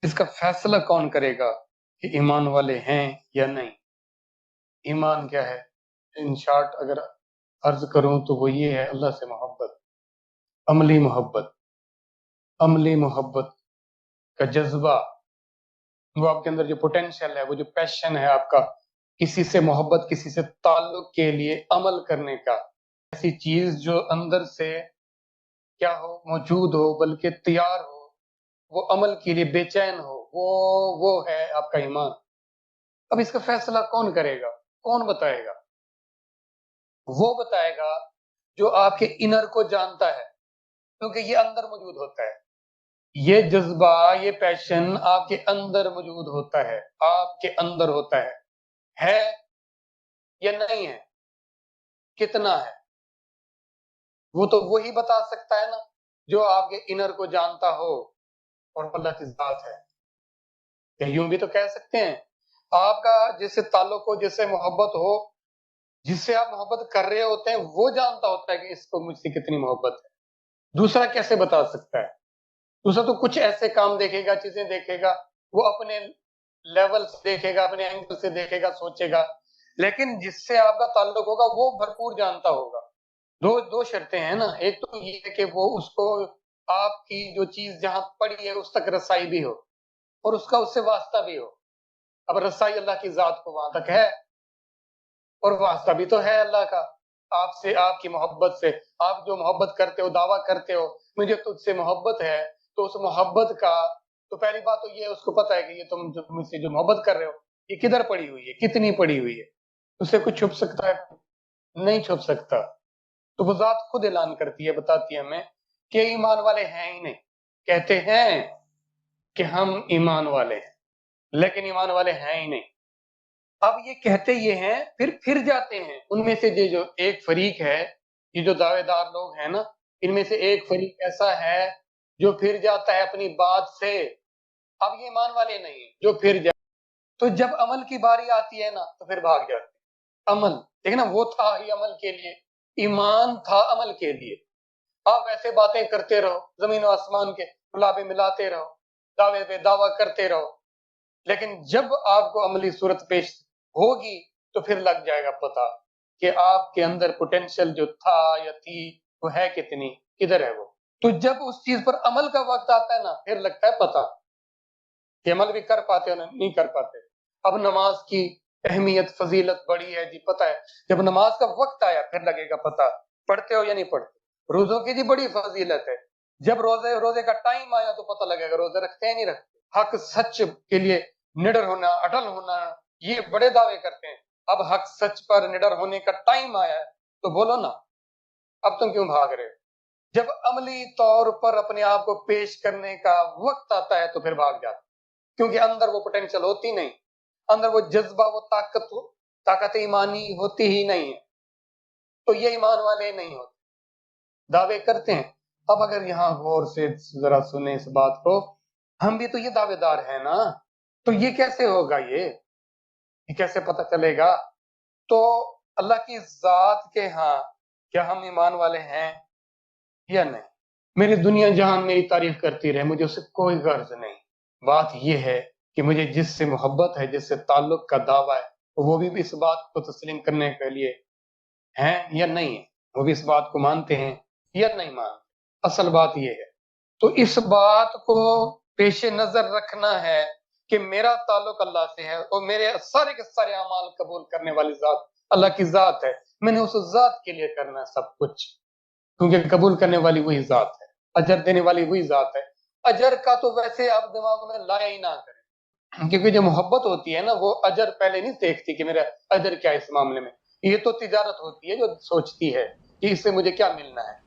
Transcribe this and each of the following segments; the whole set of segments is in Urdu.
اس کا فیصلہ کون کرے گا کہ ایمان والے ہیں یا نہیں؟ ایمان کیا ہے؟ ان شارٹ اگر عرض کروں تو وہ یہ ہے اللہ سے محبت، عملی محبت، عملی محبت کا جذبہ، وہ آپ کے اندر جو پوٹینشیل ہے، وہ جو پیشن ہے آپ کا کسی سے محبت، کسی سے تعلق کے لیے عمل کرنے کا، ایسی چیز جو اندر سے کیا ہو، موجود ہو، بلکہ تیار ہو، وہ عمل کے لیے بے چین ہو، وہ ہے آپ کا ایمان۔ اب اس کا فیصلہ کون کرے گا؟ کون بتائے گا؟ وہ بتائے گا جو آپ کے انر کو جانتا ہے، کیونکہ یہ اندر موجود ہوتا ہے، یہ جذبہ، یہ پیشن آپ کے اندر موجود ہوتا ہے، آپ کے اندر ہوتا ہے یا نہیں ہے، کتنا ہے؟ وہ تو وہی بتا سکتا ہے نا جو آپ کے انر کو جانتا ہو، اور اللہ کی ذات ہے۔ کہ یوں بھی تو کہہ سکتے ہیں آپ کا جس سے تعلق ہو، جس سے محبت ہو، جس سے آپ محبت کر رہے ہوتے ہیں، وہ جانتا ہوتا ہے کہ اس کو مجھ سے کتنی محبت ہے، دوسرا کیسے بتا سکتا ہے؟ دوسرا تو کچھ ایسے کام دیکھے گا، چیزیں دیکھے گا، وہ اپنے لیول سے دیکھے گا، اپنے اینگل سے دیکھے گا، سوچے گا، لیکن جس سے آپ کا تعلق ہوگا وہ بھرپور جانتا ہوگا۔ دو شرطیں ہیں نا، ایک تو یہ ہے کہ وہ اس کو آپ کی جو چیز جہاں پڑی ہے اس تک رسائی بھی ہو، اور اس کا اس سے واسطہ بھی ہو۔ اب رسائی اللہ کی ذات کو وہاں تک ہے، اور واسطہ بھی تو ہے اللہ کا آپ سے، آپ کی محبت سے۔ آپ جو محبت کرتے ہو، دعویٰ کرتے ہو مجھے تجھ سے محبت ہے، تو اس محبت کا تو پہلی بات تو یہ اس کو پتا ہے کہ یہ تم جو مجھ سے جو محبت کر رہے ہو یہ کدھر پڑی ہوئی ہے، کتنی پڑی ہوئی ہے، اس سے کچھ چھپ سکتا ہے؟ نہیں چھپ سکتا۔ تو وہ ذات خود اعلان کرتی ہے، بتاتی ہے ہمیں کہ ایمان والے ہیں ہی نہیں، کہتے ہیں کہ ہم ایمان والے ہیں لیکن ایمان والے ہیں ہی نہیں۔ اب یہ کہتے یہ ہیں، پھر جاتے ہیں ان میں سے جو ایک فریق ہے، یہ جو دعوے دار لوگ ہیں نا، ان میں سے ایک فریق ایسا ہے جو پھر جاتا ہے اپنی بات سے۔ اب یہ ایمان والے نہیں ہیں جو پھر جاتے، تو جب عمل کی باری آتی ہے نا تو پھر بھاگ جاتے ہیں۔ عمل دیکھنا، وہ تھا ہی عمل کے لیے، ایمان تھا عمل کے لیے۔ آپ ایسے باتیں کرتے رہو، زمین و آسمان کے ملابے ملاتے رہو، دعوے پہ دعویٰ کرتے رہو، لیکن جب آپ کو عملی صورت پیش ہوگی تو پھر لگ جائے گا پتا کہ آپ کے اندر پوٹینشل جو تھا یا تھی وہ ہے کتنی، کدھر ہے وہ۔ تو جب اس چیز پر عمل کا وقت آتا ہے نا پھر لگتا ہے پتا کہ عمل بھی کر پاتے ہو نہیں کر پاتے۔ اب نماز کی اہمیت، فضیلت بڑی ہے جی، پتا ہے، جب نماز کا وقت آیا پھر لگے گا پتا پڑھتے ہو یا نہیں پڑھتے۔ روزوں کی جی بڑی فضیلت ہے، جب روزے کا ٹائم آیا تو پتہ لگے گا روزے رکھتے ہیں نہیں رکھتے۔ حق سچ کے لیے نڈر ہونا، اٹل ہونا، یہ بڑے دعوے کرتے ہیں، اب حق سچ پر نڈر ہونے کا ٹائم آیا ہے تو بولو نا، اب تم کیوں بھاگ رہے ہو؟ جب عملی طور پر اپنے آپ کو پیش کرنے کا وقت آتا ہے تو پھر بھاگ جاتے، کیونکہ اندر وہ پوٹینشل ہوتی نہیں، اندر وہ جذبہ، وہ طاقت ایمانی ہوتی ہی نہیں ہے، تو یہ ایمان والے نہیں ہوتے، دعوے کرتے ہیں۔ اب اگر یہاں غور سے ذرا سنیں اس بات کو، ہم بھی تو یہ دعوے دار ہیں نا، تو یہ کیسے ہوگا، یہ کیسے پتہ چلے گا؟ تو اللہ کی ذات کے ہاں کیا ہم ایمان والے ہیں یا نہیں؟ میری دنیا جہان میری تعریف کرتی رہے، مجھے اس سے کوئی غرض نہیں۔ بات یہ ہے کہ مجھے جس سے محبت ہے، جس سے تعلق کا دعویٰ ہے، وہ بھی اس بات کو تسلیم کرنے کے لیے ہیں یا نہیں ہے، وہ بھی اس بات کو مانتے ہیں یا نہیں مانتے۔ اصل بات یہ ہے، تو اس بات کو پیش نظر رکھنا ہے کہ میرا تعلق اللہ سے ہے، اور میرے سارے کے سارے اعمال قبول کرنے والی ذات اللہ کی ذات ہے، میں نے اس ذات کے لیے کرنا ہے سب کچھ، کیونکہ قبول کرنے والی وہی ذات ہے، اجر دینے والی وہی ذات ہے۔ اجر کا تو ویسے آپ دماغ میں لایا ہی نہ کریں، کیونکہ جو محبت ہوتی ہے نا وہ اجر پہلے نہیں دیکھتی کہ میرا اجر کیا ہے اس معاملے میں، یہ تو تجارت ہوتی ہے جو سوچتی ہے کہ اس سے مجھے کیا ملنا ہے۔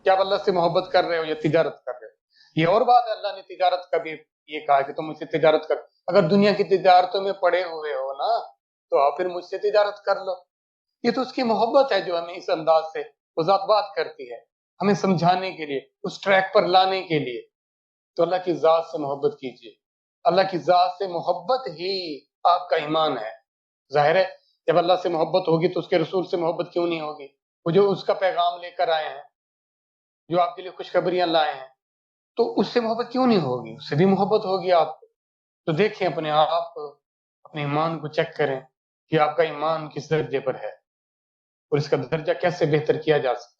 کیا آپ اللہ سے محبت کر رہے ہو یا تجارت کر رہے ہو؟ یہ اور بات ہے، اللہ نے تجارت کا بھی یہ کہا کہ تم مجھ سے تجارت کر، اگر دنیا کی تجارتوں میں پڑے ہوئے ہو نا تو آپ پھر مجھ سے تجارت کر لو۔ یہ تو اس کی محبت ہے جو ہمیں اس انداز سے وہ ذات بات کرتی ہے، ہمیں سمجھانے کے لیے، اس ٹریک پر لانے کے لیے۔ تو اللہ کی ذات سے محبت کیجیے، اللہ کی ذات سے محبت ہی آپ کا ایمان ہے۔ ظاہر ہے جب اللہ سے محبت ہوگی تو اس کے رسول سے محبت کیوں نہیں ہوگی؟ وہ جو اس کا پیغام لے کر آئے ہیں، جو آپ کے لیے خوشخبریاں لائے ہیں، تو اس سے محبت کیوں نہیں ہوگی؟ اس سے بھی محبت ہوگی آپ کو۔ تو دیکھیں اپنے آپ اپنے ایمان کو چیک کریں کہ آپ کا ایمان کس درجے پر ہے اور اس کا درجہ کیسے بہتر کیا جا سکتا ہے۔